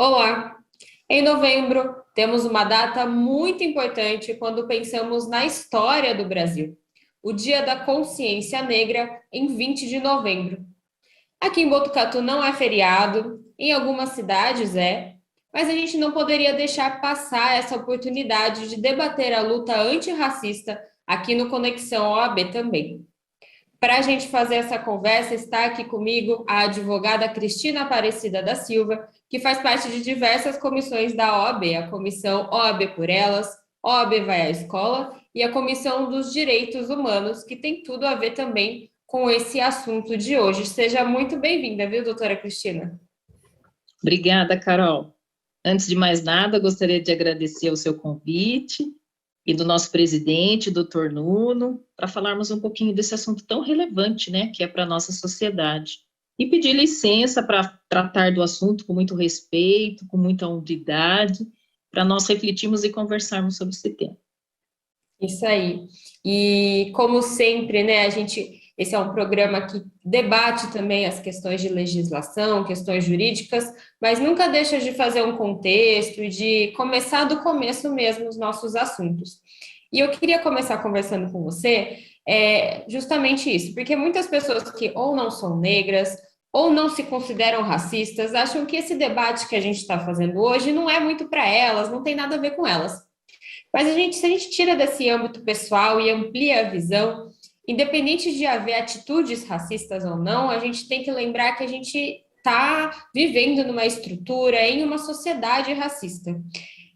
Olá! Em novembro, temos uma data muito importante quando pensamos na história do Brasil. O Dia da Consciência Negra, em 20 de novembro. Aqui em Botucatu não é feriado, em algumas cidades é, mas a gente não poderia deixar passar essa oportunidade de debater a luta antirracista aqui no Conexão OAB também. Para a gente fazer essa conversa, está aqui comigo a advogada Cristina Aparecida da Silva, que faz parte de diversas comissões da OAB, a Comissão OAB por Elas, OAB vai à Escola e a Comissão dos Direitos Humanos, que tem tudo a ver também com esse assunto de hoje. Seja muito bem-vinda, viu, doutora Cristina? Obrigada, Carol. Antes de mais nada, gostaria de agradecer o seu convite e do nosso presidente, doutor Nuno, para falarmos um pouquinho desse assunto tão relevante, né, que é para a nossa sociedade. E pedir licença para tratar do assunto com muito respeito, com muita humildade, para nós refletirmos e conversarmos sobre esse tema. Isso aí. E como sempre, né, esse é um programa que debate também as questões de legislação, questões jurídicas, mas nunca deixa de fazer um contexto e de começar do começo mesmo os nossos assuntos. E eu queria começar conversando com você justamente isso, porque muitas pessoas que ou não são negras ou não se consideram racistas acham que esse debate que a gente está fazendo hoje não é muito para elas, não tem nada a ver com elas. Mas se a gente tira desse âmbito pessoal e amplia a visão, independente de haver atitudes racistas ou não, a gente tem que lembrar que a gente está vivendo numa estrutura, em uma sociedade racista.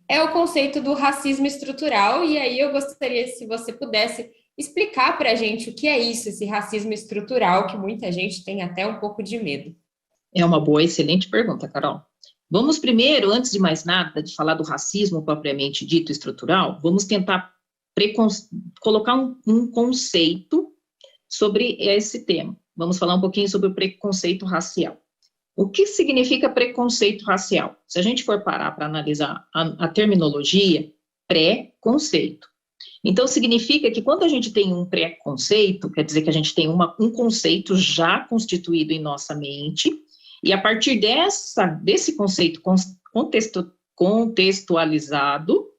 É o conceito do racismo estrutural, e aí eu gostaria, se você pudesse explicar para a gente o que é isso, esse racismo estrutural, que muita gente tem até um pouco de medo. É uma boa, excelente pergunta, Carol. Vamos primeiro, antes de mais nada, de falar do racismo propriamente dito estrutural, vamos tentar colocar um conceito sobre esse tema. Vamos falar um pouquinho sobre o preconceito racial. O que significa preconceito racial? Se a gente for parar para analisar a terminologia, preconceito. Então, significa que quando a gente tem um preconceito, quer dizer que a gente tem um conceito já constituído em nossa mente, e a partir desse conceito contextualizado,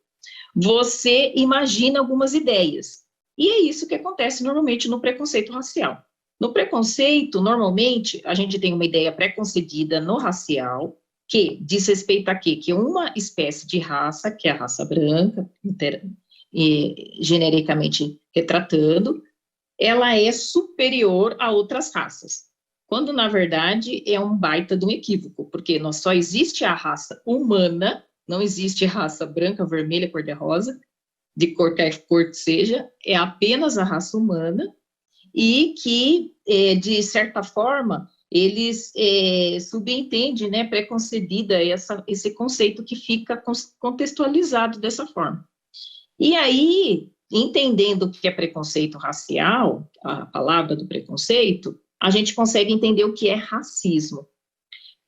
você imagina algumas ideias. E é isso que acontece normalmente no preconceito racial. No preconceito, normalmente, a gente tem uma ideia pré-concebida no racial, que diz respeito a quê? Que uma espécie de raça, que é a raça branca, genericamente retratando, ela é superior a outras raças. Quando, na verdade, é um baita de um equívoco, porque só existe a raça humana, não existe raça branca, vermelha, cor-de-rosa, de cor que seja, é apenas a raça humana, e que, de certa forma, eles subentendem, né, preconcebida esse conceito que fica contextualizado dessa forma. E aí, entendendo o que é preconceito racial, a palavra do preconceito, a gente consegue entender o que é racismo.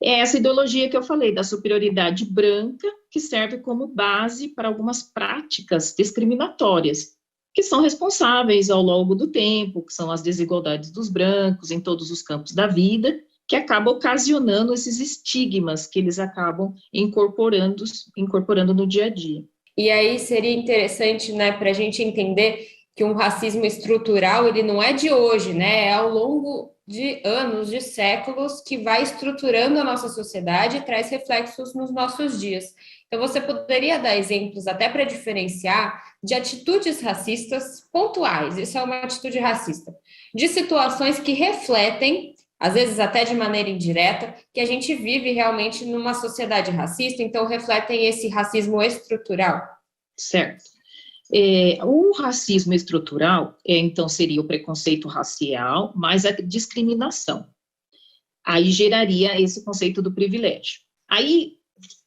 É essa ideologia que eu falei, da superioridade branca, que serve como base para algumas práticas discriminatórias, que são responsáveis ao longo do tempo, que são as desigualdades dos brancos em todos os campos da vida, que acabam ocasionando esses estigmas que eles acabam incorporando no dia a dia. E aí seria interessante, né, para a gente entender que um racismo estrutural, ele não é de hoje, né, é ao longo de anos, de séculos, que vai estruturando a nossa sociedade e traz reflexos nos nossos dias. Então, você poderia dar exemplos até para diferenciar de atitudes racistas pontuais, isso é uma atitude racista, de situações que refletem, às vezes até de maneira indireta, que a gente vive realmente numa sociedade racista, então refletem esse racismo estrutural. Certo. O racismo estrutural, então, seria o preconceito racial, mais a discriminação. Aí geraria esse conceito do privilégio. Aí,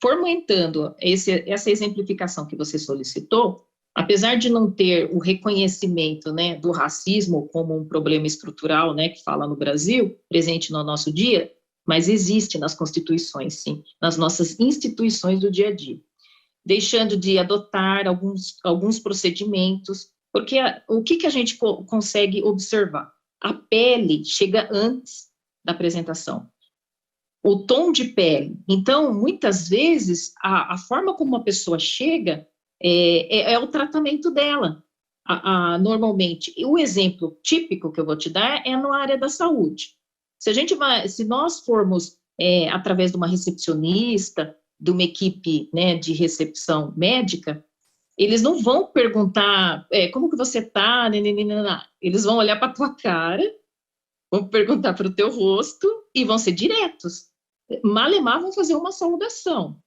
fomentando essa exemplificação que você solicitou, apesar de não ter o reconhecimento, né, do racismo como um problema estrutural, né, que fala no Brasil, presente no nosso dia, mas existe nas constituições, sim, nas nossas instituições do dia a dia, deixando de adotar alguns procedimentos, porque o que a gente consegue observar? A pele chega antes da apresentação. o tom de pele. Então, muitas vezes, a forma como a pessoa chega é o tratamento dela, normalmente. E o exemplo típico que eu vou te dar é na área da saúde. Se nós formos através de uma recepcionista, de uma equipe, né, de recepção médica, eles não vão perguntar como que você está, eles vão olhar para a tua cara, vão perguntar para o teu rosto e vão ser diretos. Malemar vão fazer uma saudação.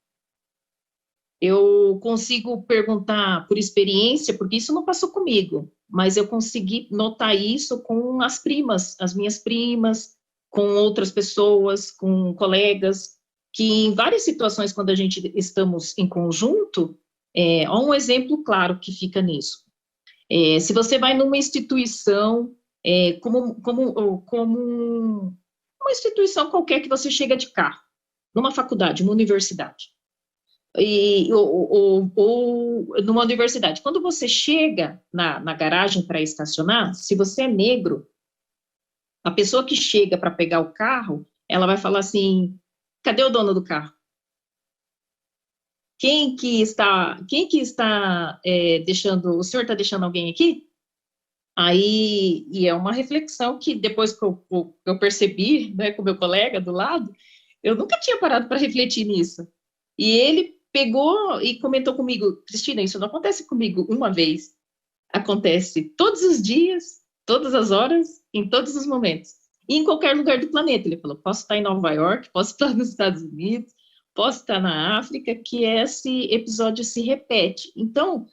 Eu consigo perguntar por experiência, porque isso não passou comigo, mas eu consegui notar isso com as minhas primas, com outras pessoas, com colegas, que em várias situações, quando a gente estamos em conjunto, há um exemplo claro que fica nisso. Se você vai numa instituição, como uma instituição qualquer que você chega de carro, numa faculdade, uma universidade, ou numa universidade. Quando você chega na garagem para estacionar, se você é negro, a pessoa que chega para pegar o carro, ela vai falar assim, cadê o dono do carro? Quem que está deixando, o senhor está deixando alguém aqui? Aí, e é uma reflexão que depois que eu percebi, né, com o meu colega do lado, eu nunca tinha parado para refletir nisso. E ele pegou e comentou comigo, Cristina, isso não acontece comigo uma vez, acontece todos os dias, todas as horas, em todos os momentos, e em qualquer lugar do planeta. Ele falou, posso estar em Nova York, posso estar nos Estados Unidos, posso estar na África, que esse episódio se repete. Então,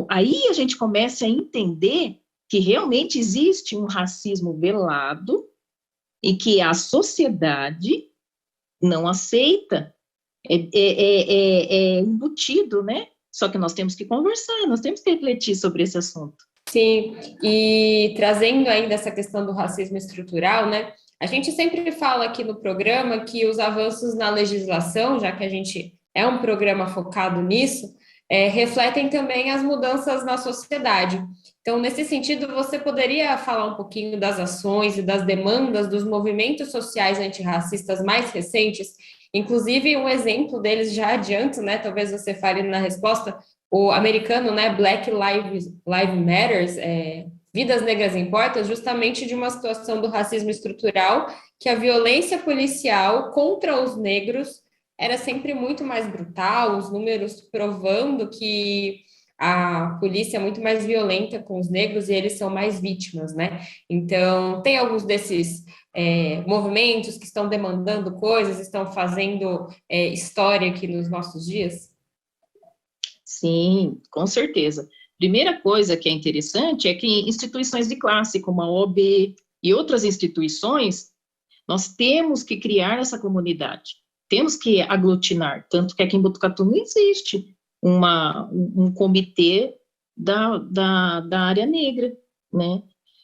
aí a gente começa a entender que realmente existe um racismo velado e que a sociedade não aceita, embutido, né? Só que nós temos que conversar, nós temos que refletir sobre esse assunto. Sim, e trazendo ainda essa questão do racismo estrutural, né? A gente sempre fala aqui no programa que os avanços na legislação, já que a gente é um programa focado nisso, refletem também as mudanças na sociedade. Então, nesse sentido, você poderia falar um pouquinho das ações e das demandas dos movimentos sociais antirracistas mais recentes? Inclusive, um exemplo deles, já adianto, né? Talvez você fale na resposta, o americano, né? Black Lives Matters, Vidas Negras Importam, justamente de uma situação do racismo estrutural, que a violência policial contra os negros era sempre muito mais brutal, os números provando que a polícia é muito mais violenta com os negros e eles são mais vítimas, né? Então, tem alguns desses movimentos que estão demandando coisas, estão fazendo história aqui nos nossos dias? Sim, com certeza. Primeira coisa que é interessante é que instituições de classe, como a OAB e outras instituições, nós temos que criar essa comunidade, temos que aglutinar, tanto que aqui em Botucatu não existe um comitê da área negra, né?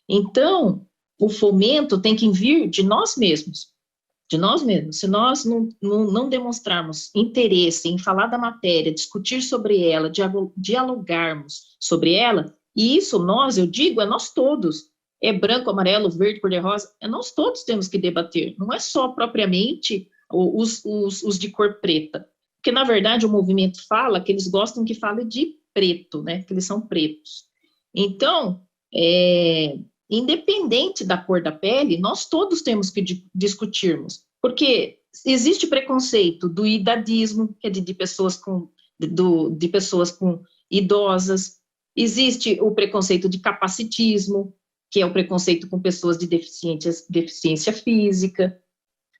Então, o fomento tem que vir de nós mesmos. Se nós não demonstrarmos interesse em falar da matéria, discutir sobre ela, dialogarmos sobre ela, e isso eu digo, é nós todos, é branco, amarelo, verde, cor-de-rosa, nós todos temos que debater, não é só propriamente os de cor preta, porque na verdade o movimento fala que eles gostam que fale de preto, né, que eles são pretos. Então, independente da cor da pele, nós todos temos que discutirmos, porque existe preconceito do idadismo, que é de pessoas com idosas, existe o preconceito de capacitismo, que é o preconceito com pessoas de deficiência física.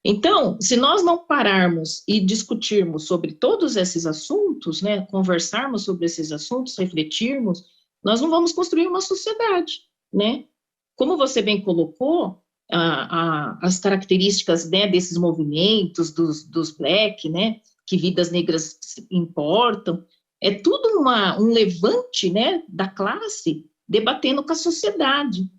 Então, se nós não pararmos e discutirmos sobre todos esses assuntos, né, conversarmos sobre esses assuntos, refletirmos, nós não vamos construir uma sociedade, né? Como você bem colocou, as características, né, desses movimentos, dos black, né, que vidas negras importam, é tudo um levante, né, da classe debatendo com a sociedade,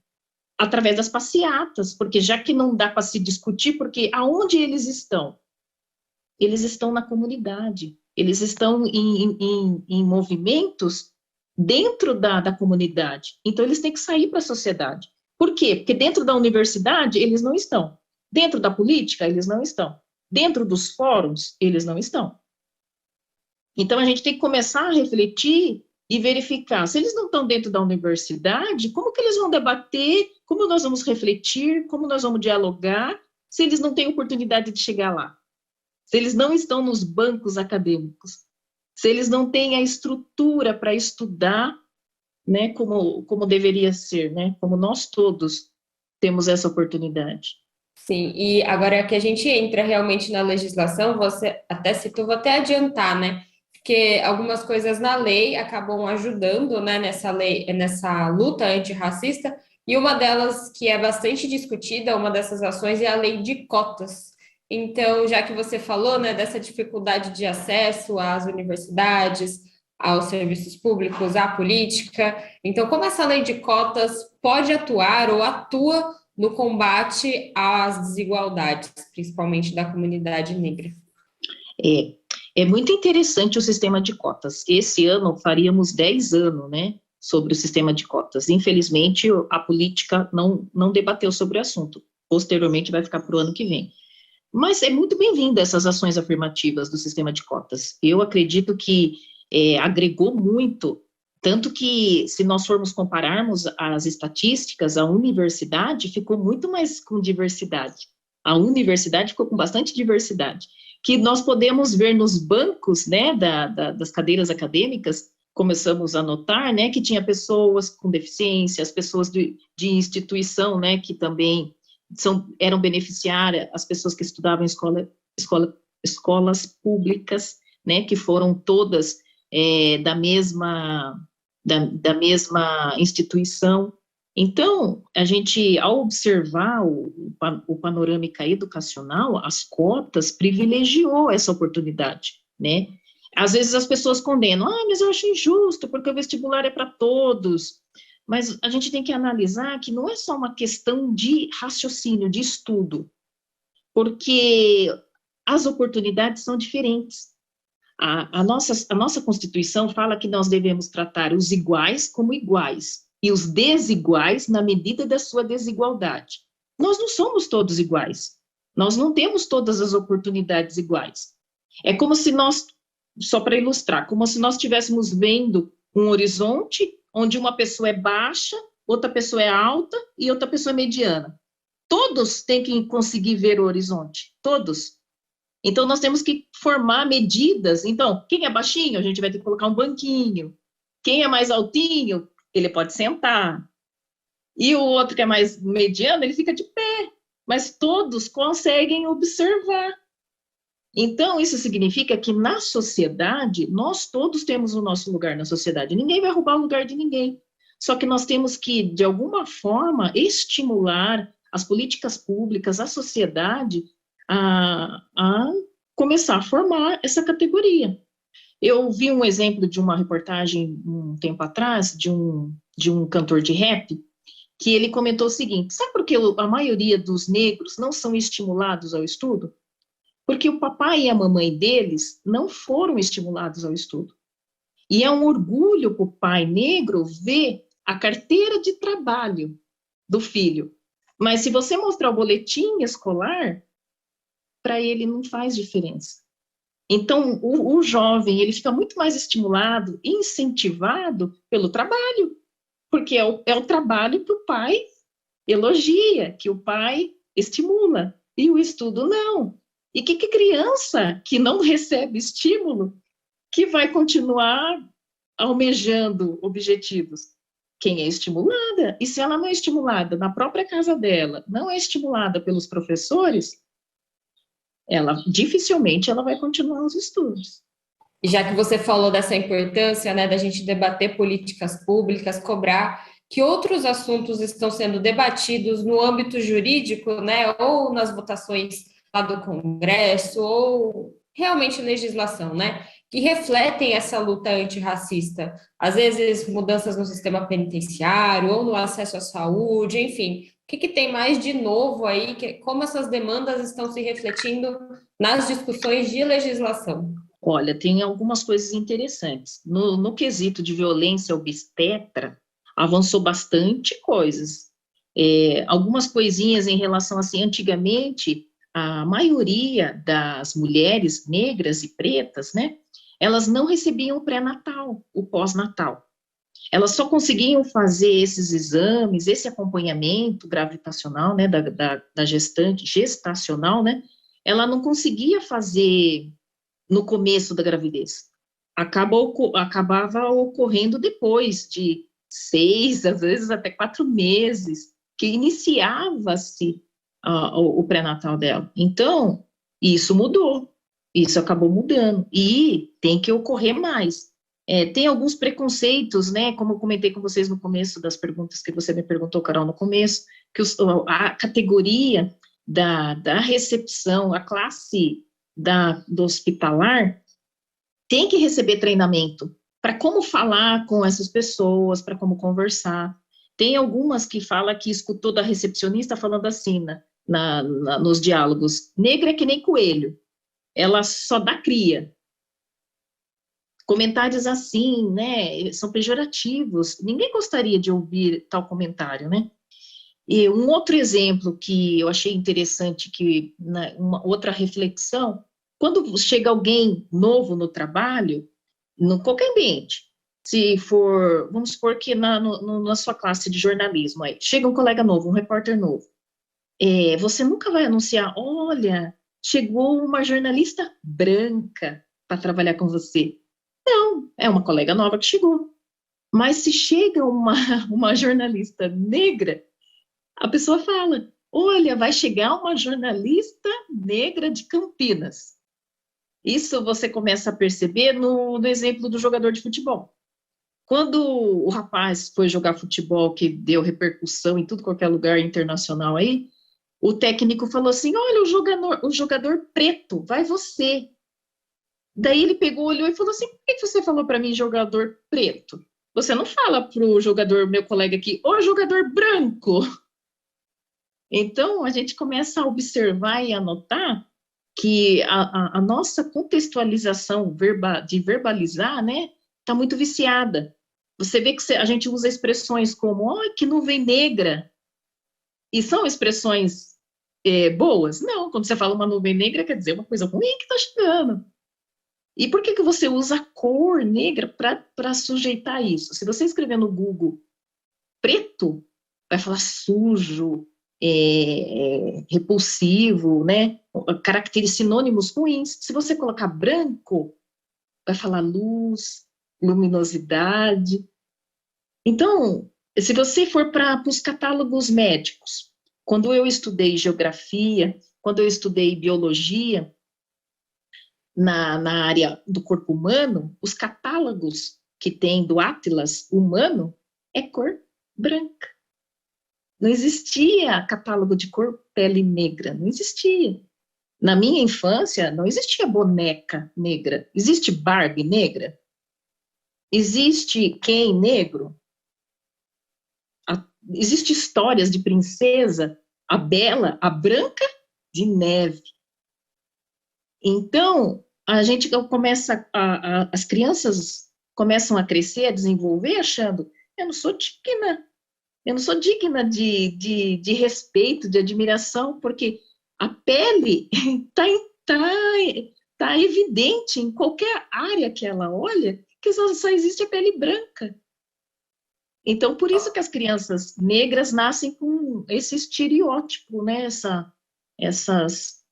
através das passeatas, porque já que não dá para se discutir, porque aonde eles estão? Eles estão na comunidade, eles estão em movimentos dentro da comunidade, então eles têm que sair para a sociedade. Por quê? Porque dentro da universidade eles não estão, dentro da política eles não estão. Dentro dos fóruns, eles não estão. Então, a gente tem que começar a refletir e verificar, se eles não estão dentro da universidade, como que eles vão debater, como nós vamos refletir, como nós vamos dialogar, se eles não têm oportunidade de chegar lá, se eles não estão nos bancos acadêmicos, se eles não têm a estrutura para estudar, né, como deveria ser, né, como nós todos temos essa oportunidade. Sim, e agora que a gente entra realmente na legislação, você até citou, vou até adiantar, né? Porque algumas coisas na lei acabam ajudando, né, nessa lei, nessa luta antirracista, e uma delas que é bastante discutida, uma dessas ações é a lei de cotas. Então, já que você falou, né, dessa dificuldade de acesso às universidades, aos serviços públicos, à política, então, como essa lei de cotas pode atuar ou atua no combate às desigualdades, principalmente da comunidade negra? É muito interessante o sistema de cotas. Esse ano faríamos 10 anos, né, sobre o sistema de cotas. Infelizmente, a política não debateu sobre o assunto. Posteriormente, vai ficar para o ano que vem. Mas é muito bem-vinda essas ações afirmativas do sistema de cotas. Eu acredito que agregou muito, tanto que, se nós formos compararmos as estatísticas, a universidade ficou muito mais com diversidade. A universidade ficou com bastante diversidade, que nós podemos ver nos bancos, né, das cadeiras acadêmicas, começamos a notar, né, que tinha pessoas com deficiência, as pessoas de instituição, né, que também eram beneficiárias, as pessoas que estudavam em escolas públicas, né, que foram todas da mesma instituição. Então, a gente, ao observar o panorâmica educacional, as cotas privilegiou essa oportunidade, né? Às vezes as pessoas condenam, mas eu acho injusto, porque o vestibular é para todos. Mas a gente tem que analisar que não é só uma questão de raciocínio, de estudo, porque as oportunidades são diferentes. A nossa Constituição fala que nós devemos tratar os iguais como iguais, e os desiguais na medida da sua desigualdade. Nós não somos todos iguais, nós não temos todas as oportunidades iguais. É como se nós, só para ilustrar, como se nós estivéssemos vendo um horizonte onde uma pessoa é baixa, outra pessoa é alta e outra pessoa é mediana. Todos têm que conseguir ver o horizonte, todos. Então, nós temos que formar medidas. Então, quem é baixinho, a gente vai ter que colocar um banquinho. Quem é mais altinho, ele pode sentar. E o outro que é mais mediano, ele fica de pé. Mas todos conseguem observar. Então, isso significa que na sociedade, nós todos temos o nosso lugar na sociedade. Ninguém vai roubar o lugar de ninguém. Só que nós temos que, de alguma forma, estimular as políticas públicas, a sociedade, a começar a formar essa categoria. Eu vi um exemplo de uma reportagem um tempo atrás, de um cantor de rap, que ele comentou o seguinte: sabe por que a maioria dos negros não são estimulados ao estudo? Porque o papai e a mamãe deles não foram estimulados ao estudo. E é um orgulho para o pai negro ver a carteira de trabalho do filho. Mas se você mostrar o boletim escolar, para ele não faz diferença. Então, o jovem, ele fica muito mais estimulado, incentivado pelo trabalho, porque é o trabalho que o pai elogia, que o pai estimula, e o estudo não. E que criança que não recebe estímulo que vai continuar almejando objetivos? Quem é estimulada. E se ela não é estimulada na própria casa dela, não é estimulada pelos professores, dificilmente ela vai continuar os estudos. E já que você falou dessa importância, né, da gente debater políticas públicas, cobrar que outros assuntos estão sendo debatidos no âmbito jurídico, né, ou nas votações lá do Congresso, ou realmente legislação, né, que refletem essa luta antirracista. Às vezes, mudanças no sistema penitenciário, ou no acesso à saúde, enfim. O que tem mais de novo aí? Como essas demandas estão se refletindo nas discussões de legislação? Olha, tem algumas coisas interessantes. No quesito de violência obstetra, avançou bastante coisas. Algumas coisinhas em relação, assim, antigamente, a maioria das mulheres negras e pretas, né, elas não recebiam o pré-natal, o pós-natal. Elas só conseguiam fazer esses exames, esse acompanhamento gravitacional, né, da gestante, gestacional, né, ela não conseguia fazer no começo da gravidez. Acabava ocorrendo depois de 6, às vezes até 4 meses, que iniciava-se o pré-natal dela. Então, isso mudou, isso acabou mudando, e tem que ocorrer mais. Tem alguns preconceitos, né, como eu comentei com vocês no começo das perguntas que você me perguntou, Carol, no começo, que a categoria da recepção, a classe do hospitalar, tem que receber treinamento para como falar com essas pessoas, para como conversar. Tem algumas que falam que escutou da recepcionista falando assim, nos diálogos, negra é que nem coelho, ela só dá cria. Comentários assim, né, são pejorativos, ninguém gostaria de ouvir tal comentário, né? E um outro exemplo que eu achei interessante, uma outra reflexão, quando chega alguém novo no trabalho, no qualquer ambiente, se for, vamos supor que na sua classe de jornalismo, aí, chega um colega novo, um repórter novo, você nunca vai anunciar, olha, chegou uma jornalista branca para trabalhar com você. Não, é uma colega nova que chegou. Mas se chega uma jornalista negra, a pessoa fala, olha, vai chegar uma jornalista negra de Campinas. Isso você começa a perceber no exemplo do jogador de futebol. Quando o rapaz foi jogar futebol, que deu repercussão em tudo qualquer lugar internacional aí, o técnico falou assim, olha, o jogador preto, vai você. Daí ele pegou, olhou e falou assim, por que você falou para mim jogador preto? Você não fala para o jogador, meu colega aqui, ô jogador branco. Então, a gente começa a observar e anotar que a nossa contextualização de verbalizar, né, está muito viciada. Você vê que a gente usa expressões como, oh, que nuvem negra, e são expressões boas? Não, quando você fala uma nuvem negra, quer dizer uma coisa ruim que está chegando. E por que você usa a cor negra para sujeitar isso? Se você escrever no Google preto, vai falar sujo, repulsivo, né? Caracteres sinônimos ruins. Se você colocar branco, vai falar luz, luminosidade. Então, se você for para os catálogos médicos, quando eu estudei geografia, quando eu estudei biologia, na área do corpo humano, os catálogos que tem do Atlas humano é cor branca. Não existia catálogo de cor pele negra, não existia. Na minha infância, não existia boneca negra. Existe Barbie negra? Existe Ken negro? Existem histórias de princesa, a Bela, a Branca de Neve. Então, a gente começa, as crianças começam a crescer, a desenvolver, achando, eu não sou digna de respeito, de admiração, porque a pele tá evidente em qualquer área que ela olha, que só existe a pele branca. Então, por isso que as crianças negras nascem com esse estereótipo, né, essas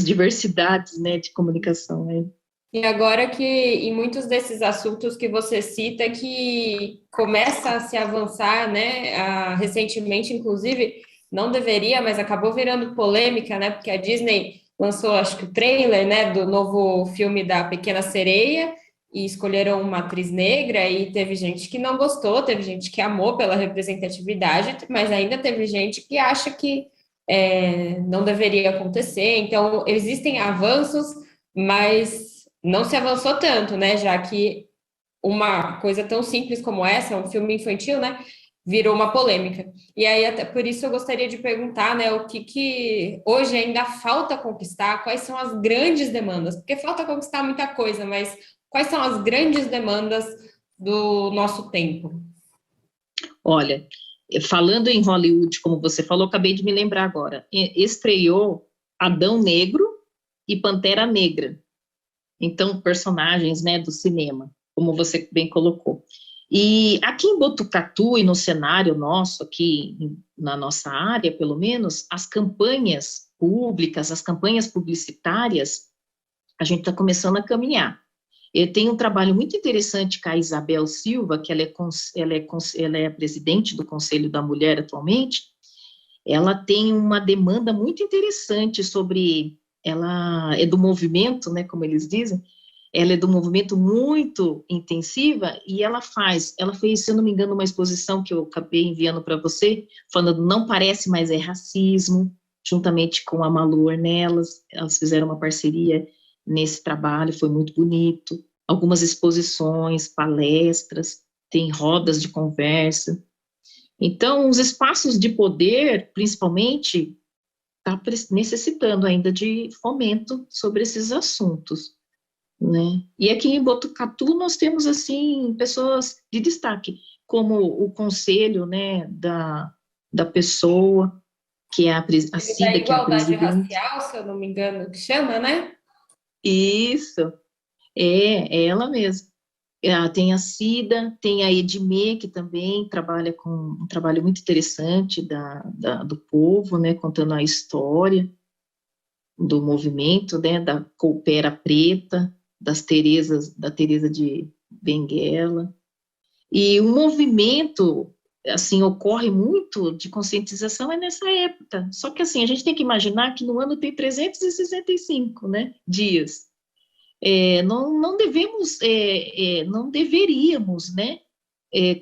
diversidades, né, de comunicação, né? E agora que em muitos desses assuntos que você cita, que começa a se avançar, né, recentemente, inclusive, não deveria, mas acabou virando polêmica, né, porque a Disney lançou, acho que o trailer, né, do novo filme da Pequena Sereia, e escolheram uma atriz negra, e teve gente que não gostou, teve gente que amou pela representatividade, mas ainda teve gente que acha que não deveria acontecer. Então, existem avanços, mas não se avançou tanto, né? Já que uma coisa tão simples como essa, um filme infantil, né? Virou uma polêmica. E aí, até por isso, eu gostaria de perguntar, né? O que hoje ainda falta conquistar, quais são as grandes demandas? Porque falta conquistar muita coisa, mas quais são as grandes demandas do nosso tempo? Olha, falando em Hollywood, como você falou, acabei de me lembrar agora, estreou Adão Negro e Pantera Negra. Então, personagens, né, do cinema, como você bem colocou. E aqui em Botucatu e no cenário nosso, aqui na nossa área, pelo menos, as campanhas públicas, as campanhas publicitárias, a gente está começando a caminhar. Eu tenho um trabalho muito interessante com a Isabel Silva, que ela é presidente do Conselho da Mulher atualmente. Ela tem uma demanda muito interessante sobre, ela é do movimento, né, como eles dizem, ela é do movimento muito intensiva, e ela fez, se eu não me engano, uma exposição que eu acabei enviando para você, falando não parece, mas é racismo, juntamente com a Malu Ornelas, elas fizeram uma parceria nesse trabalho, foi muito bonito, algumas exposições, palestras, tem rodas de conversa. Então, os espaços de poder, principalmente, está necessitando ainda de fomento sobre esses assuntos, né? E aqui em Botucatu nós temos, assim, pessoas de destaque, como o conselho, né, da pessoa, que é a Da Cida, que é a igualdade presidente. racial, se eu não me engano, que chama, né? Isso, é ela mesma. Tem a Cida, tem a Edmê, que também trabalha com um trabalho muito interessante do povo, né, contando a história do movimento, né, da Coopera Preta, da Teresa de Benguela. E o movimento, assim, ocorre muito de conscientização é nessa época. Só que, assim, a gente tem que imaginar que no ano tem 365, né, dias. Não devemos, não deveríamos, né,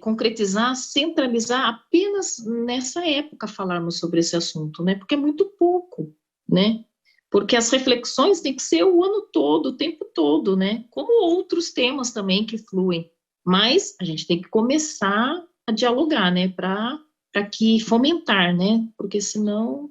concretizar, centralizar apenas nessa época falarmos sobre esse assunto, né, porque é muito pouco, né, porque as reflexões têm que ser o ano todo, o tempo todo, né, como outros temas também que fluem, mas a gente tem que começar a dialogar, né, para que fomentar, né, porque senão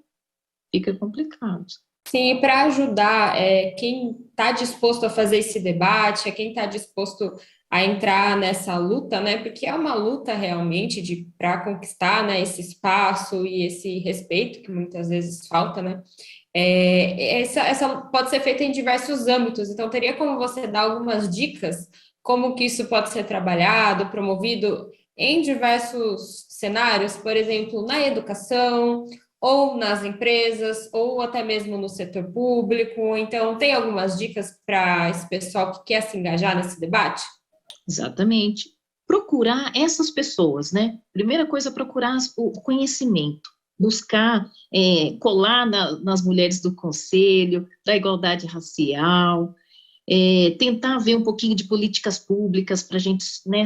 fica complicado. Sim, para ajudar quem está disposto a fazer esse debate, quem está disposto a entrar nessa luta, né? Porque é uma luta realmente de para conquistar, né, esse espaço e esse respeito que muitas vezes falta, né? Essa pode ser feita em diversos âmbitos, então teria como você dar algumas dicas como que isso pode ser trabalhado, promovido em diversos cenários, por exemplo, na educação, ou nas empresas, ou até mesmo no setor público. Então, tem algumas dicas para esse pessoal que quer se engajar nesse debate? Exatamente. Procurar essas pessoas, né? Primeira coisa, procurar o conhecimento, buscar colar nas mulheres do conselho, da igualdade racial, tentar ver um pouquinho de políticas públicas para a gente, né,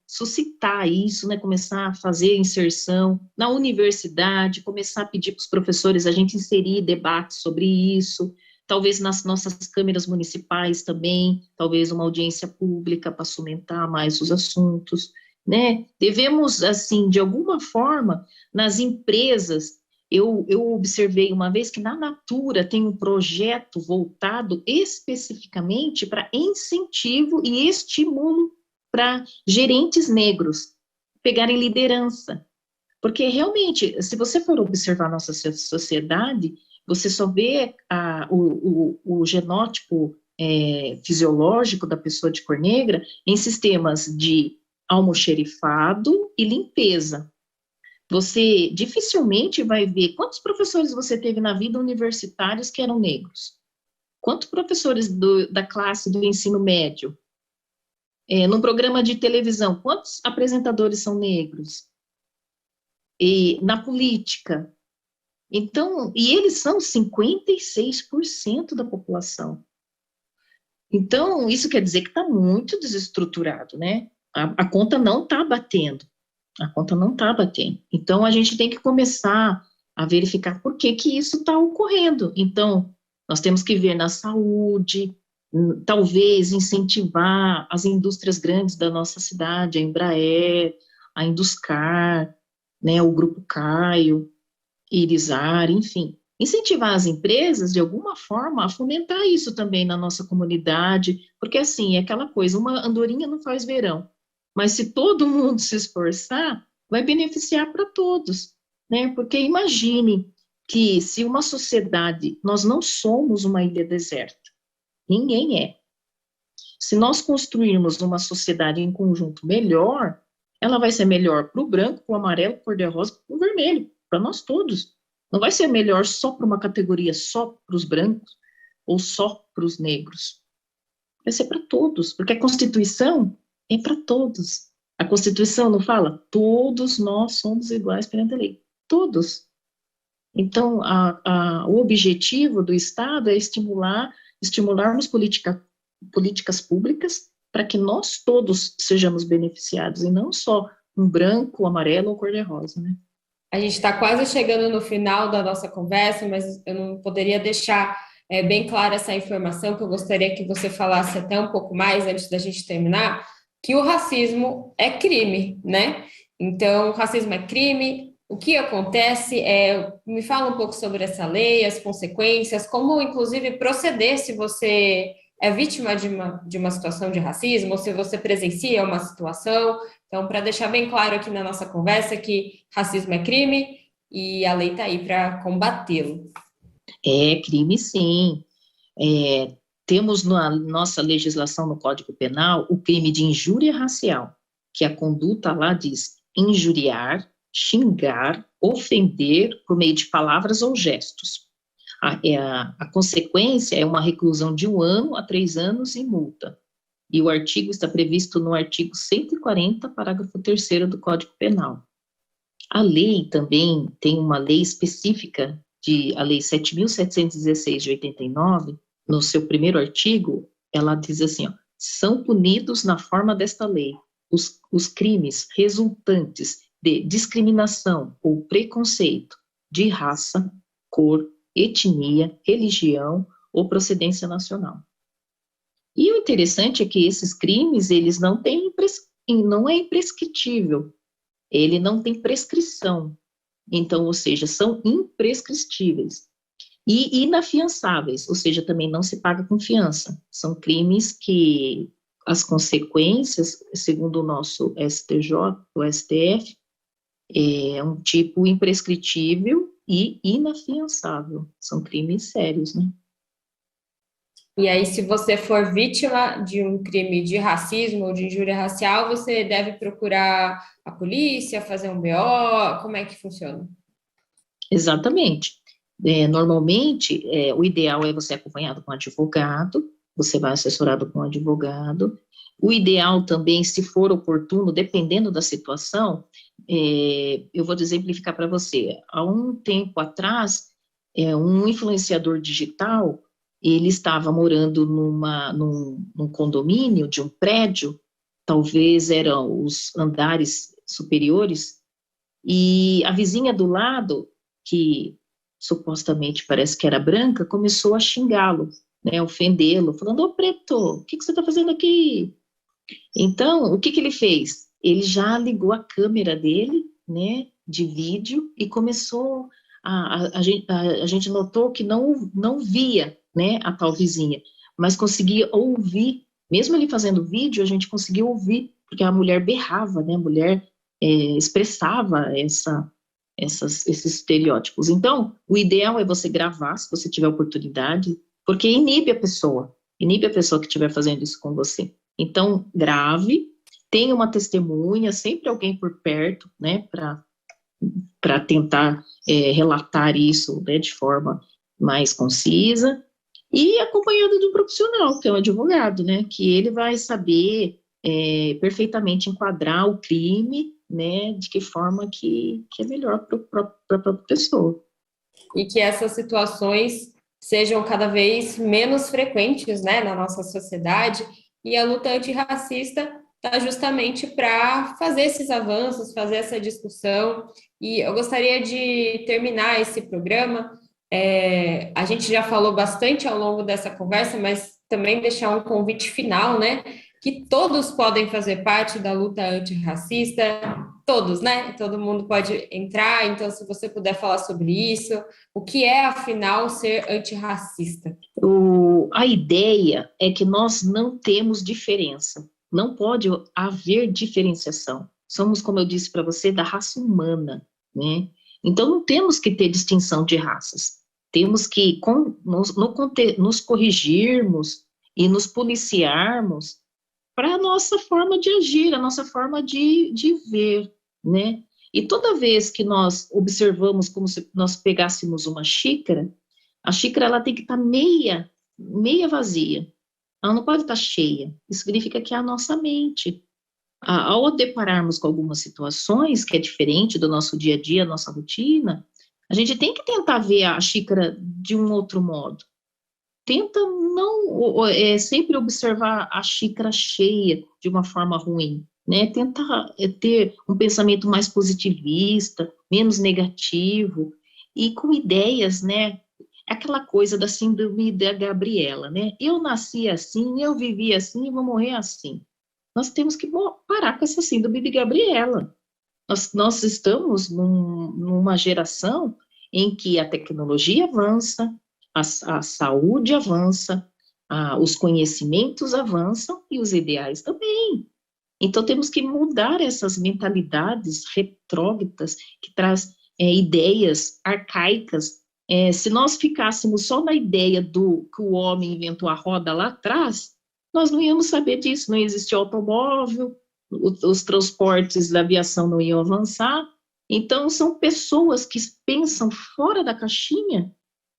suscitar isso, né, começar a fazer inserção na universidade, começar a pedir para os professores a gente inserir debates sobre isso, talvez nas nossas câmeras municipais também, talvez uma audiência pública para fomentar mais os assuntos, né? Devemos, assim, de alguma forma, nas empresas, eu observei uma vez que na Natura tem um projeto voltado especificamente para incentivo e estímulo para gerentes negros pegarem liderança. Porque realmente, se você for observar nossa sociedade, você só vê o genótipo fisiológico da pessoa de cor negra em sistemas de almoxerifado e limpeza. Você dificilmente vai ver quantos professores você teve na vida universitários que eram negros. Quantos professores da classe do ensino médio? Num programa de televisão, quantos apresentadores são negros? E na política. Então, e eles são 56% da população. Então, isso quer dizer que está muito desestruturado, né? A conta não está batendo. A conta não está batendo. Então, a gente tem que começar a verificar por que isso está ocorrendo. Então, nós temos que ver na saúde, talvez incentivar as indústrias grandes da nossa cidade, a Embraer, a Induscar, né, o Grupo Caio, Irizar, enfim. Incentivar as empresas, de alguma forma, a fomentar isso também na nossa comunidade, porque, assim, é aquela coisa, uma andorinha não faz verão. Mas se todo mundo se esforçar, vai beneficiar para todos, né? Porque imagine, que se uma sociedade, nós não somos uma ilha deserta, ninguém é. Se nós construirmos uma sociedade em conjunto melhor, ela vai ser melhor para o branco, para o amarelo, para o cor-de-rosa, para o vermelho, para nós todos. Não vai ser melhor só para uma categoria, só para os brancos ou só para os negros. Vai ser para todos, porque a Constituição é para todos. A Constituição não fala, todos nós somos iguais perante a lei. Todos. Então, o objetivo do Estado é estimularmos políticas públicas para que nós todos sejamos beneficiados, e não só um branco, amarelo ou cor-de-rosa, né? A gente está quase chegando no final da nossa conversa, mas eu não poderia deixar bem clara essa informação, que eu gostaria que você falasse até um pouco mais antes da gente terminar, que o racismo é crime, né? Então, o racismo é crime. O que acontece me fala um pouco sobre essa lei, as consequências, como, inclusive, proceder se você é vítima de uma situação de racismo, ou se você presencia uma situação. Então, para deixar bem claro aqui na nossa conversa que racismo é crime e a lei está aí para combatê-lo. É crime, sim. Temos na nossa legislação, no Código Penal, o crime de injúria racial, que a conduta lá diz injuriar, xingar, ofender por meio de palavras ou gestos. A consequência é uma reclusão de 1 ano a 3 anos e multa. E o artigo está previsto no artigo 140, parágrafo 3º do Código Penal. A lei também tem uma lei específica, a Lei 7.716 de 89, no seu primeiro artigo, ela diz assim, ó, são punidos na forma desta lei os crimes resultantes de discriminação ou preconceito de raça, cor, etnia, religião ou procedência nacional. E o interessante é que esses crimes, eles não é imprescritível, ele não tem prescrição, então, ou seja, são imprescritíveis e inafiançáveis, ou seja, também não se paga com fiança, são crimes que as consequências, segundo o nosso STJ, o STF, é um tipo imprescritível e inafiançável, são crimes sérios, né? E aí, se você for vítima de um crime de racismo ou de injúria racial, você deve procurar a polícia, fazer um BO, como é que funciona? Exatamente. Normalmente, o ideal é você acompanhado com um advogado, você vai assessorado com um advogado. O ideal também, se for oportuno, dependendo da situação, eu vou exemplificar para você. Há um tempo atrás, um influenciador digital, ele estava morando num condomínio de um prédio, talvez eram os andares superiores, e a vizinha do lado, que supostamente parece que era branca, começou a xingá-lo, né, ofendê-lo, falando, ô preto, o que você está fazendo aqui? Então, o que ele fez? Ele já ligou a câmera dele, né, de vídeo, e começou, a gente notou que não via, né, a tal vizinha, mas conseguia ouvir, mesmo ele fazendo vídeo, a gente conseguia ouvir, porque a mulher berrava, né, a mulher expressava esses estereótipos. Então, o ideal é você gravar, se você tiver oportunidade, porque inibe a pessoa que estiver fazendo isso com você. Então, grave, tenha uma testemunha, sempre alguém por perto, né, para tentar relatar isso, né, de forma mais concisa, e acompanhado de um profissional, que é um advogado, né, que ele vai saber perfeitamente enquadrar o crime, né, de que forma que é melhor para a própria pessoa. E que essas situações sejam cada vez menos frequentes, né, na nossa sociedade, e a luta antirracista está justamente para fazer esses avanços, fazer essa discussão, e eu gostaria de terminar esse programa, a gente já falou bastante ao longo dessa conversa, mas também deixar um convite final, né, que todos podem fazer parte da luta antirracista, todos, né? Todo mundo pode entrar, então se você puder falar sobre isso, o que é, afinal, ser antirracista? A ideia é que nós não temos diferença, não pode haver diferenciação. Somos, como eu disse para você, da raça humana, né? Então, não temos que ter distinção de raças. Temos que nos corrigirmos e nos policiarmos para a nossa forma de agir, a nossa forma de ver, né? E toda vez que nós observamos como se nós pegássemos uma xícara, a xícara ela tem que estar meia vazia. Ela não pode estar cheia. Isso significa que é a nossa mente. Ao depararmos com algumas situações que é diferente do nosso dia a dia, nossa rotina, a gente tem que tentar ver a xícara de um outro modo. Tenta não sempre observar a xícara cheia de uma forma ruim, né? Tenta ter um pensamento mais positivista, menos negativo, e com ideias, né? Aquela coisa da síndrome da Gabriela, né? Eu nasci assim, eu vivi assim e vou morrer assim. Nós temos que parar com essa síndrome de Gabriela. Nós estamos numa geração em que a tecnologia avança, a saúde avança, os conhecimentos avançam e os ideais também. Então, temos que mudar essas mentalidades retrógradas que traz ideias arcaicas. Se nós ficássemos só na ideia do que o homem inventou a roda lá atrás, nós não íamos saber disso, não existia automóvel, os transportes da aviação não iam avançar. Então, são pessoas que pensam fora da caixinha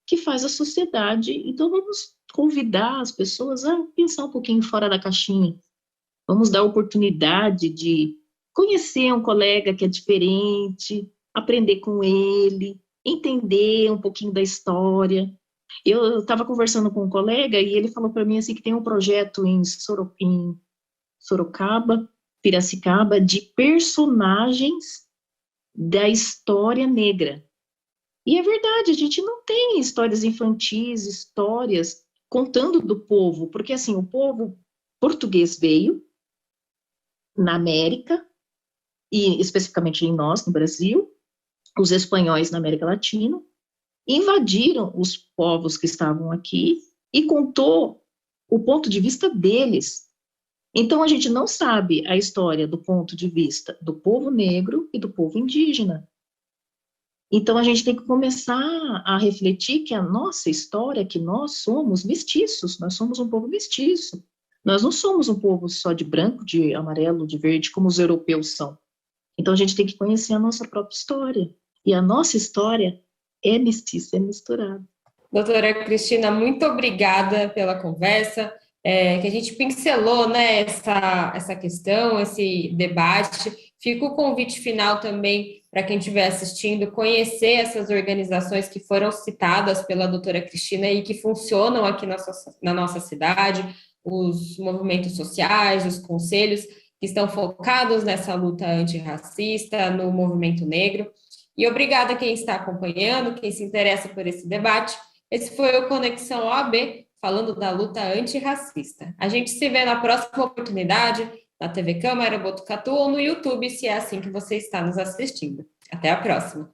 que faz a sociedade. Então, vamos convidar as pessoas a pensar um pouquinho fora da caixinha. Vamos dar a oportunidade de conhecer um colega que é diferente, aprender com ele, entender um pouquinho da história. Eu estava conversando com um colega e ele falou para mim assim que tem um projeto em Sorocaba, Piracicaba, de personagens da história negra. E é verdade, a gente não tem histórias infantis, histórias contando do povo, porque assim, o povo português veio na América, e especificamente em nós, no Brasil, os espanhóis na América Latina, invadiram os povos que estavam aqui e contou o ponto de vista deles. Então, a gente não sabe a história do ponto de vista do povo negro e do povo indígena. Então, a gente tem que começar a refletir que a nossa história, que nós somos mestiços, nós somos um povo mestiço. Nós não somos um povo só de branco, de amarelo, de verde, como os europeus são. Então, a gente tem que conhecer a nossa própria história. E a nossa história é mestiça, é misturada. Doutora Cristina, muito obrigada pela conversa, que a gente pincelou, né, essa questão, esse debate. Fica o convite final também para quem estiver assistindo, conhecer essas organizações que foram citadas pela doutora Cristina e que funcionam aqui na nossa cidade, os movimentos sociais, os conselhos que estão focados nessa luta antirracista, no movimento negro. E obrigada a quem está acompanhando, quem se interessa por esse debate. Esse foi o Conexão OAB, falando da luta antirracista. A gente se vê na próxima oportunidade, na TV Câmara, Botucatu ou no YouTube, se é assim que você está nos assistindo. Até a próxima!